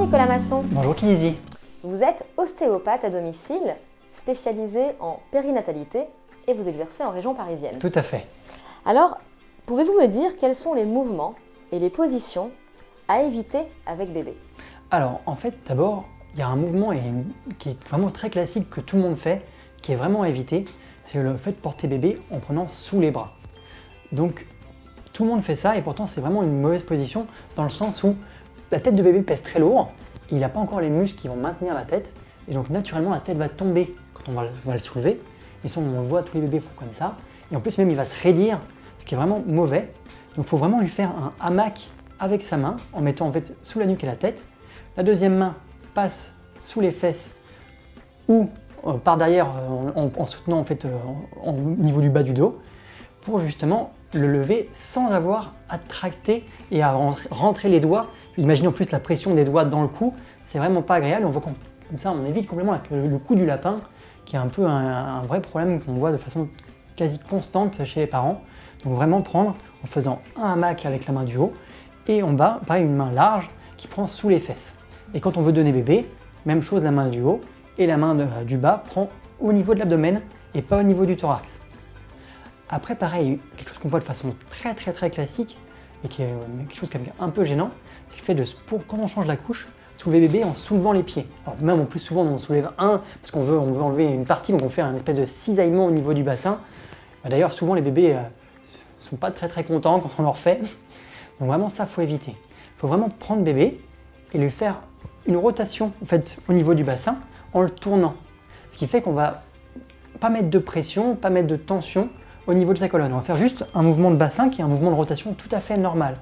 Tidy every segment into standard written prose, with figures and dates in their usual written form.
Nicolas Masson. Bonjour Kinizy. Vous êtes ostéopathe à domicile, spécialisé en périnatalité et vous exercez en région parisienne. Tout à fait. Alors, pouvez-vous me dire quels sont les mouvements et les positions à éviter avec bébé? Alors, en fait, d'abord, il y a un mouvement qui est vraiment très classique que tout le monde fait, qui est vraiment à éviter, c'est le fait de porter bébé en prenant sous les bras. Donc, tout le monde fait ça et pourtant c'est vraiment une mauvaise position dans le sens où la tête de bébé pèse très lourd, il n'a pas encore les muscles qui vont maintenir la tête et donc naturellement la tête va tomber quand on va le soulever. Et ça, on le voit, tous les bébés font comme ça. Et en plus même il va se raidir, ce qui est vraiment mauvais. Donc il faut vraiment lui faire un hamac avec sa main en mettant en fait sous la nuque et la tête. La deuxième main passe sous les fesses ou par derrière en soutenant en fait au niveau du bas du dos pour justement le lever sans avoir à tracter et à rentrer les doigts. Imaginez en plus la pression des doigts dans le cou, c'est vraiment pas agréable. On voit comme ça, on évite complètement le cou du lapin, qui est un peu un vrai problème qu'on voit de façon quasi constante chez les parents. Donc vraiment prendre en faisant un hamac avec la main du haut et en bas, pareil, une main large qui prend sous les fesses. Et quand on veut donner bébé, même chose, la main du haut et la main du bas prend au niveau de l'abdomen et pas au niveau du thorax. Après, pareil, quelque chose qu'on voit de façon très classique et qui est quelque chose qui est un peu gênant, c'est le fait de, quand on change la couche, soulever bébé en soulevant les pieds. Alors même en plus souvent on soulève un parce qu'on veut enlever une partie, donc on fait un espèce de cisaillement au niveau du bassin. D'ailleurs souvent les bébés ne sont pas très contents quand on leur fait. Donc vraiment ça, faut éviter. Il faut vraiment prendre bébé et lui faire une rotation en fait, au niveau du bassin en le tournant. Ce qui fait qu'on va pas mettre de pression, pas mettre de tension au niveau de sa colonne. On va faire juste un mouvement de bassin qui est un mouvement de rotation tout à fait normal.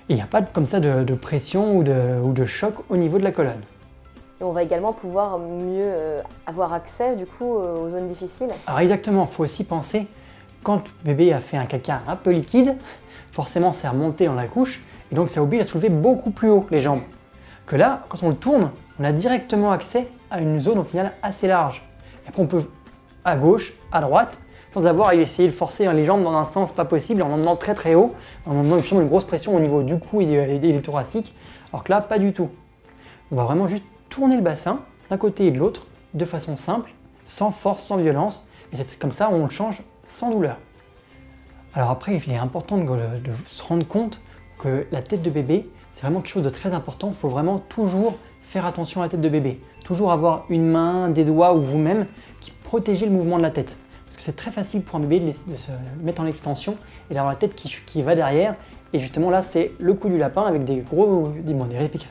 Et il n'y a pas comme ça de pression ou de choc au niveau de la colonne. Et on va également pouvoir mieux avoir accès du coup aux zones difficiles. Alors exactement, il faut aussi penser, quand bébé a fait un caca un peu liquide, forcément c'est remonté dans la couche, et donc ça oblige à soulever beaucoup plus haut les jambes. Que là, quand on le tourne, on a directement accès à une zone au final assez large. Et après on peut à gauche, à droite, sans avoir à essayer de forcer les jambes dans un sens pas possible, en emmenant très haut, en emmenant justement une grosse pression au niveau du cou et des thoraciques, alors que là, pas du tout. On va vraiment juste tourner le bassin d'un côté et de l'autre, de façon simple, sans force, sans violence, et c'est comme ça on le change sans douleur. Alors après, il est important de se rendre compte que la tête de bébé, c'est vraiment quelque chose de très important, il faut vraiment toujours faire attention à la tête de bébé, toujours avoir une main, des doigts ou vous-même qui protégez le mouvement de la tête. Parce que c'est très facile pour un bébé de se mettre en extension et d'avoir la tête qui va derrière. Et justement là, c'est le cou du lapin avec des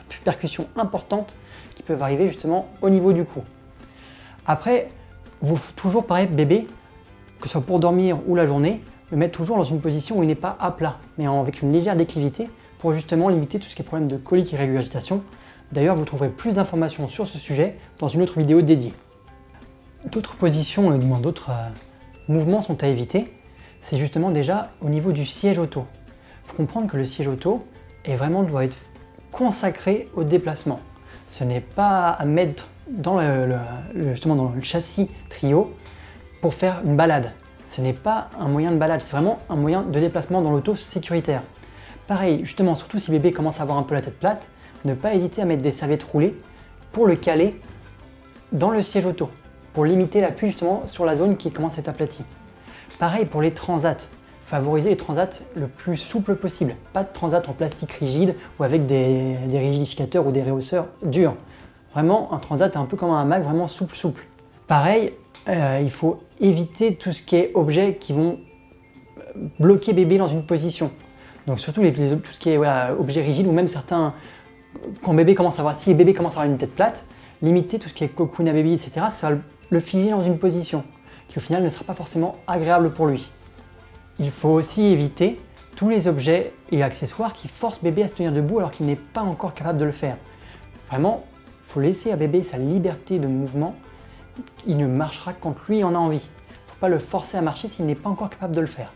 répercussions importantes qui peuvent arriver justement au niveau du cou. Après, vous toujours pareil, bébé, que ce soit pour dormir ou la journée, le mettre toujours dans une position où il n'est pas à plat, mais avec une légère déclivité pour justement limiter tout ce qui est problème de colique et régurgitation. D'ailleurs, vous trouverez plus d'informations sur ce sujet dans une autre vidéo dédiée. D'autres positions, d'autres mouvements sont à éviter, c'est justement déjà au niveau du siège auto. Il faut comprendre que le siège auto doit être consacré au déplacement. Ce n'est pas à mettre dans justement dans le châssis trio pour faire une balade. Ce n'est pas un moyen de balade, c'est vraiment un moyen de déplacement dans l'auto sécuritaire. Pareil, justement, surtout si bébé commence à avoir un peu la tête plate, ne pas hésiter à mettre des serviettes roulées pour le caler dans le siège auto, pour limiter l'appui justement sur la zone qui commence à être aplatie. Pareil pour les transats, favoriser les transats le plus souple possible. Pas de transat en plastique rigide ou avec des rigidificateurs ou des rehausseurs durs. Vraiment, un transat est un peu comme un hamac, vraiment souple. Pareil, il faut éviter tout ce qui est objets qui vont bloquer bébé dans une position. Donc surtout tout ce qui est objets rigides ou même certains, quand bébé commence à avoir, si bébé commence à avoir une tête plate, limiter tout ce qui est cocoon à baby, etc. Parce que ça va le figer dans une position qui au final ne sera pas forcément agréable pour lui. Il faut aussi éviter tous les objets et accessoires qui forcent bébé à se tenir debout alors qu'il n'est pas encore capable de le faire. Vraiment, il faut laisser à bébé sa liberté de mouvement. Il ne marchera quand lui en a envie. Il ne faut pas le forcer à marcher s'il n'est pas encore capable de le faire.